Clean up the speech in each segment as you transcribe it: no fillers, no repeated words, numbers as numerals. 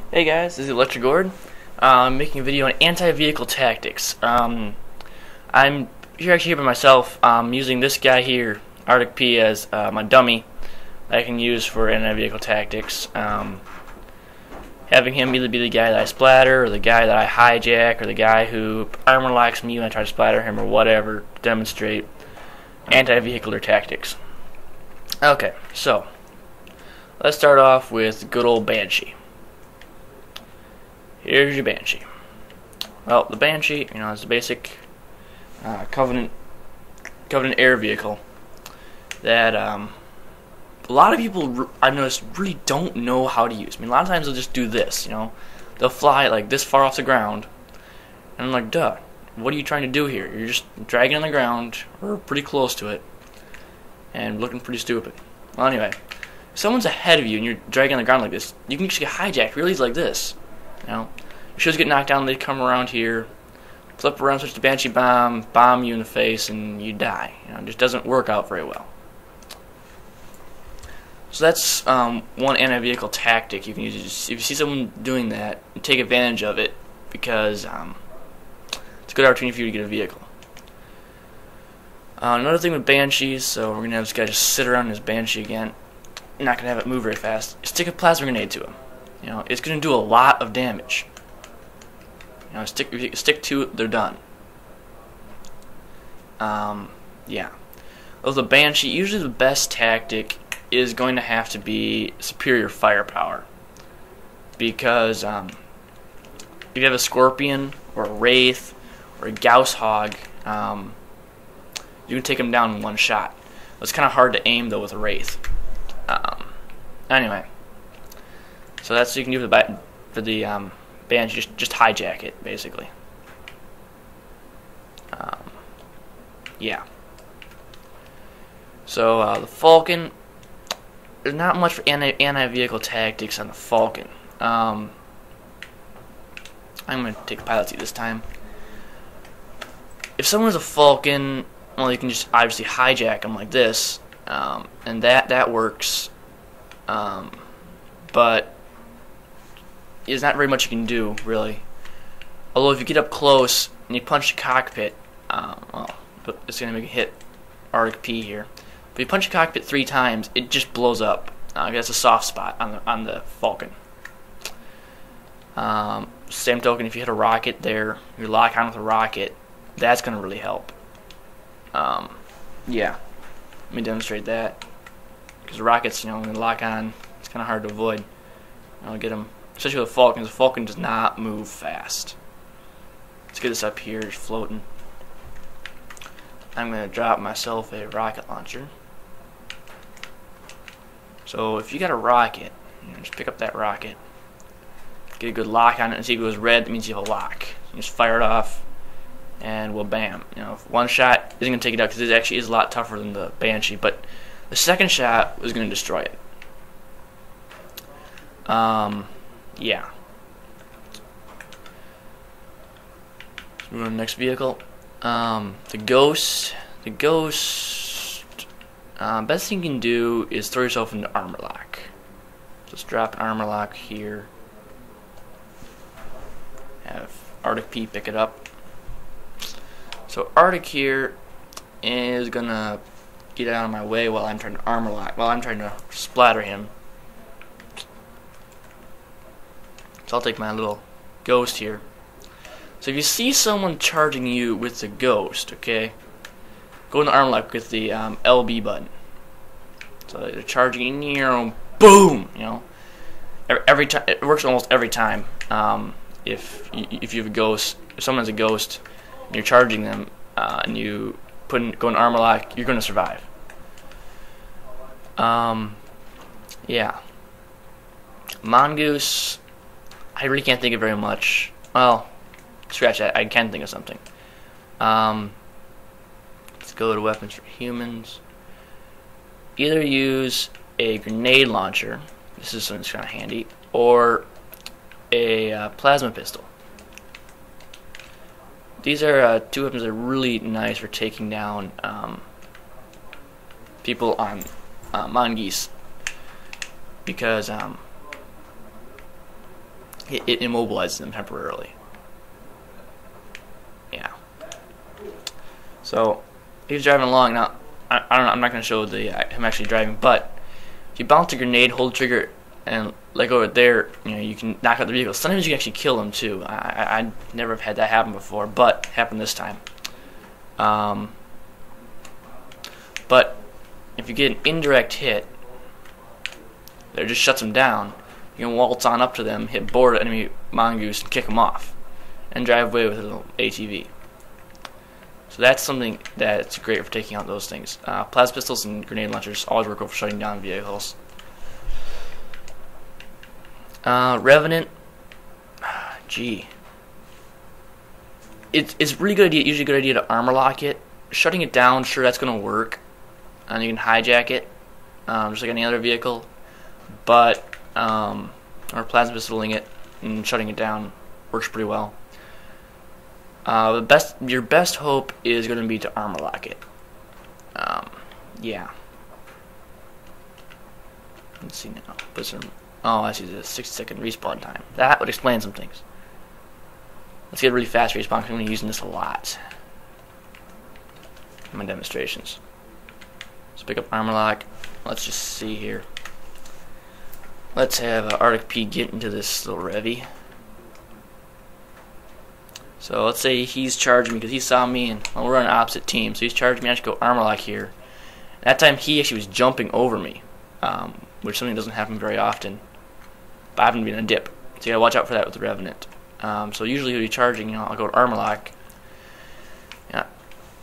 Hey guys, this is Electric Gord. I'm making a video on anti-vehicle tactics. I'm here by myself. I'm using this guy here, Arctic P, as my dummy that I can use for anti-vehicle tactics. Having him either be the guy that I splatter, or the guy that I hijack, or the guy who armor locks me when I try to splatter him, or whatever, to demonstrate anti-vehicular tactics. Okay, so let's start off with good old Banshee. Here's your Banshee. Well, the Banshee, is the basic Covenant air vehicle that a lot of people I've noticed really don't know how to use. A lot of times they'll just do this, they'll fly like this far off the ground, and I'm like, duh, what are you trying to do here? You're just dragging on the ground, or pretty close to it, and looking pretty stupid. Well, anyway, if someone's ahead of you and you're dragging on the ground like this, you can just get hijacked really easy like this. Your shields get knocked down, they come around here, flip around, switch to Banshee bomb you in the face, and you die. It just doesn't work out very well. So that's one anti-vehicle tactic you can use. If you see someone doing that, take advantage of it, because it's a good opportunity for you to get a vehicle. Another thing with Banshees, so we're going to have this guy just sit around in his Banshee again, not going to have it move very fast, stick a plasma grenade to him. It's going to do a lot of damage. Stick to it, they're done. Yeah. Well, the Banshee, usually the best tactic is going to have to be superior firepower. Because if you have a Scorpion, or a Wraith, or a Gauss Hog, you can take them down in one shot. It's kind of hard to aim, though, with a Wraith. Anyway. So that's what you can do for the Banshee. Just hijack it, basically. Yeah. So the Falcon, there's not much for anti-vehicle tactics on the Falcon. I'm going to take Pilot Seat this time. If someone's a Falcon, well, you can just obviously hijack them like this, and that works. But there's not very much you can do, really. Although if you get up close and you punch the cockpit, well, it's going to make a hit Arctic P here. If you punch the cockpit 3 times, it just blows up. That's a soft spot on the Falcon. Same token, if you hit a rocket there, you lock on with a rocket, that's going to really help. Yeah. Let me demonstrate that. Because rockets, when they lock on, it's kind of hard to avoid. I'll get them. Especially with the Falcon. The Falcon does not move fast. Let's get this up here, just floating. I'm going to drop myself a rocket launcher. So if you got a rocket, just pick up that rocket. Get a good lock on it, and see if it goes red, that means you have a lock. You just fire it off, and well, bam. If one shot isn't going to take it out, because it actually is a lot tougher than the Banshee, but the second shot was going to destroy it. Yeah. Let's move on to the next vehicle. The Ghost. The Ghost. Best thing you can do is throw yourself into armor lock. Just drop an armor lock here. Have Arctic P pick it up. So Arctic here is gonna get out of my way while I'm trying to armor lock. While I'm trying to splatter him. So I'll take my little Ghost here. So if you see someone charging you with the Ghost, okay, go in the armor lock with the LB button. So they're charging you, boom, every time. It works almost every time. If you have a Ghost, if someone has a Ghost, and you're charging them, and you go in armor lock, you're going to survive. Yeah. Mongoose, I really can't think of very much. Well, scratch that. I can think of something. Let's go to weapons for humans. Either use a grenade launcher. This is something that's kind of handy, or a plasma pistol. These are 2 weapons that are really nice for taking down people on Mongoose, because it immobilizes them temporarily. Yeah. So he's driving along now. I don't know. I'm not going to show him actually driving, but if you bounce a grenade, hold the trigger, and let go of it there, you can knock out the vehicle. Sometimes you can actually kill him too. I never have had that happen before, but it happened this time. But if you get an indirect hit, that just shuts them down. You can waltz on up to them, hit board enemy mongoose, and kick them off, and drive away with a little ATV. So that's something that's great for taking out those things. Plasma pistols and grenade launchers always work well for shutting down vehicles. Revenant, gee, it's really good idea. Usually a good idea to armor lock it. Shutting it down, sure, that's going to work, and you can hijack it, just like any other vehicle. But or plasma pistoling it and shutting it down works pretty well. Your best hope is going to be to armor lock it. Yeah. Let's see now. Oh, I see the 6-second respawn time. That would explain some things. Let's get a really fast respawn because I'm going to be using this a lot in my demonstrations. Let's pick up armor lock. Let's just see here. Let's have Arctic P get into this little Revy. So let's say he's charging me because he saw me, and we're on an opposite team. So he's charging me. I should go armor lock here. That time he actually was jumping over me, which something doesn't happen very often. But I happen to be in a dip, so you gotta watch out for that with the Revenant. So usually he'll be charging. I'll go to armor lock.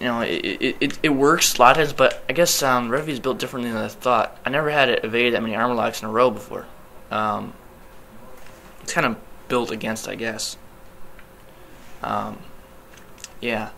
Yeah, it works a lot of times, but I guess Revy is built differently than I thought. I never had it evade that many armor locks in a row before. It's kind of built against, I guess. Yeah.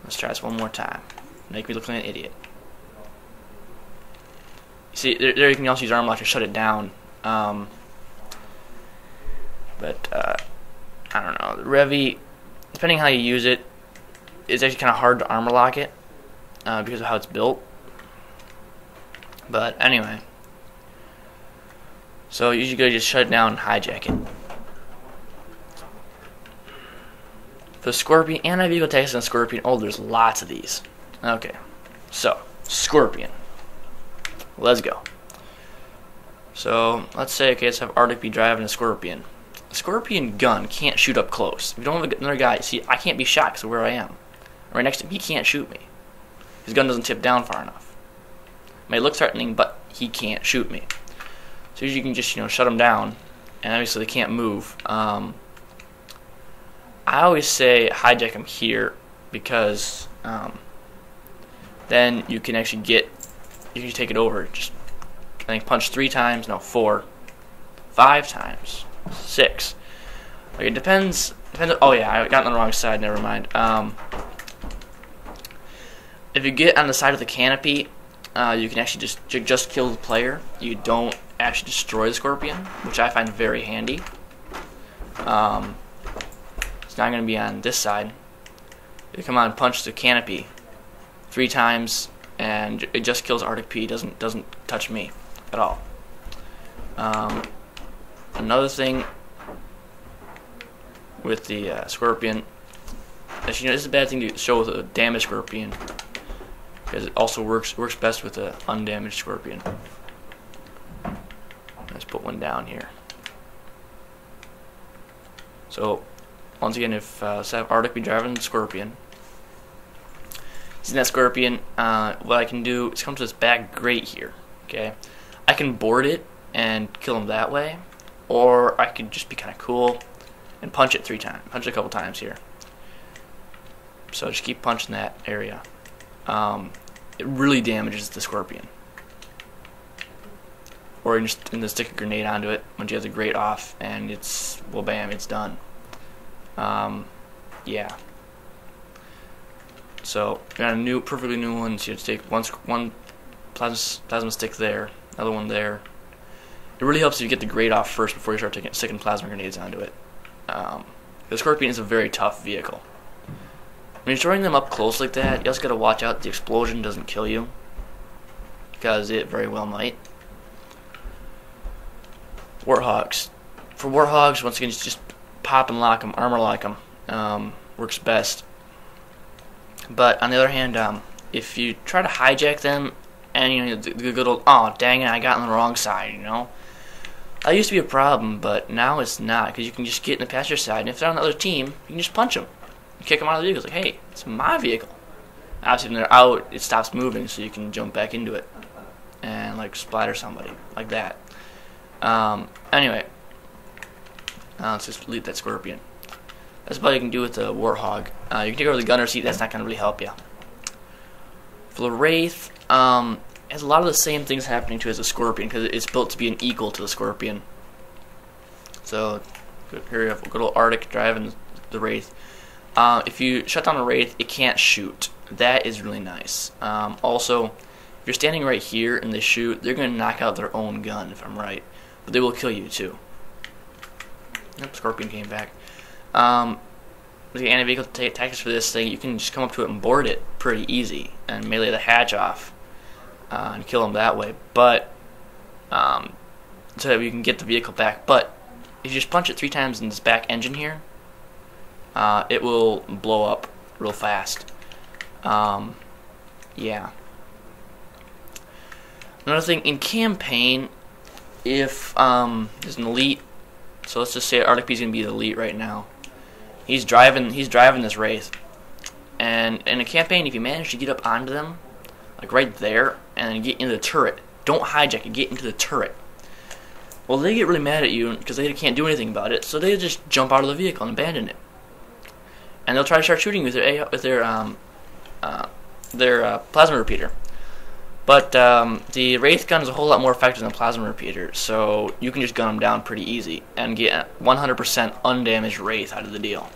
Let's try this one more time. Make me look like an idiot. You see, there you can also use armor lock to shut it down. But I don't know. The Revy, depending how you use it, it's actually kind of hard to armor lock it because of how it's built. But anyway. So usually you just shut it down and hijack it. For the Scorpion, anti-vehicle attacks on Scorpion. Oh, there's lots of these. Okay, so Scorpion. Let's go. So let's say, okay, let's have Arctic be driving a Scorpion. A Scorpion gun can't shoot up close. If you don't have another guy, see, I can't be shot because of where I am. Right next to him, he can't shoot me. His gun doesn't tip down far enough. It may look threatening, but he can't shoot me. So usually you can just, shut them down, and obviously they can't move. I always say hijack them here because then you can actually you can take it over. Just, I think, punch 3 times, no, 4, 5 times, 6. Like, it depends. Oh yeah, I got on the wrong side. Never mind. If you get on the side of the canopy, you can actually just kill the player. You don't actually destroy the Scorpion, which I find very handy. It's not going to be on this side. You come on and punch the canopy 3 times, and it just kills Arctic P. Doesn't touch me at all. Another thing with the Scorpion, this is a bad thing to show with a damaged Scorpion, because it also works best with an undamaged Scorpion. Let's put one down here. So once again, if let's have Arctic be driving the Scorpion. Using that Scorpion, what I can do is come to this back grate here. Okay, I can board it and kill him that way, or I could just be kind of cool and punch it 3 times. Punch it a couple times here. So just keep punching that area. It really damages the Scorpion. Or you can just stick a grenade onto it once you have the grate off, and it's, well, bam, it's done. Yeah. So you got a perfectly new one. So you have to take one plasma stick there, another one there. It really helps if you get the grate off first before you start sticking plasma grenades onto it. The Scorpion is a very tough vehicle. When you're throwing them up close like that, you also got to watch out the explosion doesn't kill you, because it very well might. Warthogs, For Warthogs, once again, just pop and lock them, armor lock them. Works best. But on the other hand, if you try to hijack them, and you know the good old, oh dang it, I got on the wrong side, you know. That used to be a problem, but now it's not, because you can just get in the passenger side, and if they're on the other team, you can just punch them. You kick them out of the vehicle. It's like, hey, it's my vehicle. Obviously, when they're out, it stops moving, so you can jump back into it and like splatter somebody like that. Anyway, let's just delete that Scorpion. That's about all you can do with the Warthog. You can take over the gunner seat. That's not going to really help you. For the Wraith, has a lot of the same things happening to it as the Scorpion, because it's built to be an equal to the Scorpion. So here you have a good old Arctic driving the Wraith. If you shut down a Wraith, it can't shoot. That is really nice. Also, if you're standing right here and they shoot, they're going to knock out their own gun, if I'm right. But they will kill you, too. Yep, Scorpion came back. The anti-vehicle tactics for this thing, you can just come up to it and board it pretty easy and melee the hatch off and kill them that way. But so that you can get the vehicle back. But if you just punch it 3 times in this back engine here, it will blow up real fast. Yeah. Another thing, in campaign, if there's an elite, so let's just say Arctic P is going to be the elite right now. He's driving this Wraith, and in a campaign, if you manage to get up onto them, like right there, and then get into the turret, don't hijack it, get into the turret. Well, they get really mad at you because they can't do anything about it, so they just jump out of the vehicle and abandon it, and they'll try to start shooting with their plasma repeater. But the Wraith gun is a whole lot more effective than the plasma repeater, so you can just gun them down pretty easy and get 100% undamaged Wraith out of the deal.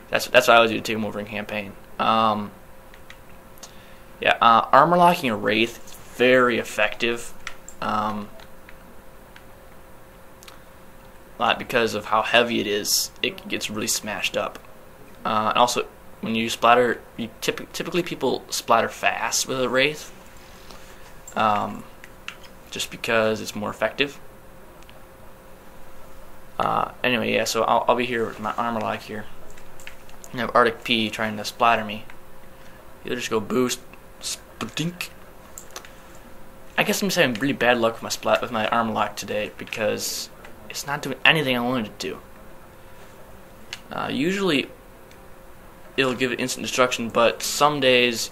That's what I always do to take them over in campaign. Armor locking a Wraith, very effective. Because of how heavy it is, it gets really smashed up. And also, when you splatter, typically people splatter fast with a Wraith, just because it's more effective. Anyway, yeah, so I'll be here with my armor lock here. And I have Arctic P trying to splatter me. You'll just go boost, spdink. I guess I'm just having really bad luck with my armor lock today because it's not doing anything I wanted it to do. Usually it'll give it instant destruction, but some days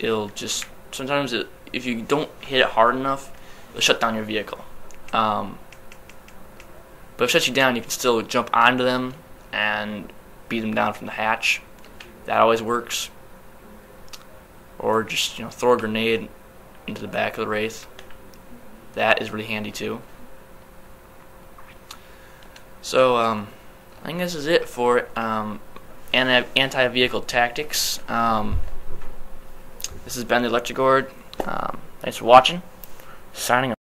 sometimes if you don't hit it hard enough, it'll shut down your vehicle. But if it shuts you down, you can still jump onto them and beat them down from the hatch. That always works. Or just throw a grenade into the back of the Wraith. That is really handy too. So I think this is it for anti-vehicle tactics. This has been the Electrogord. Thanks for watching. Signing off.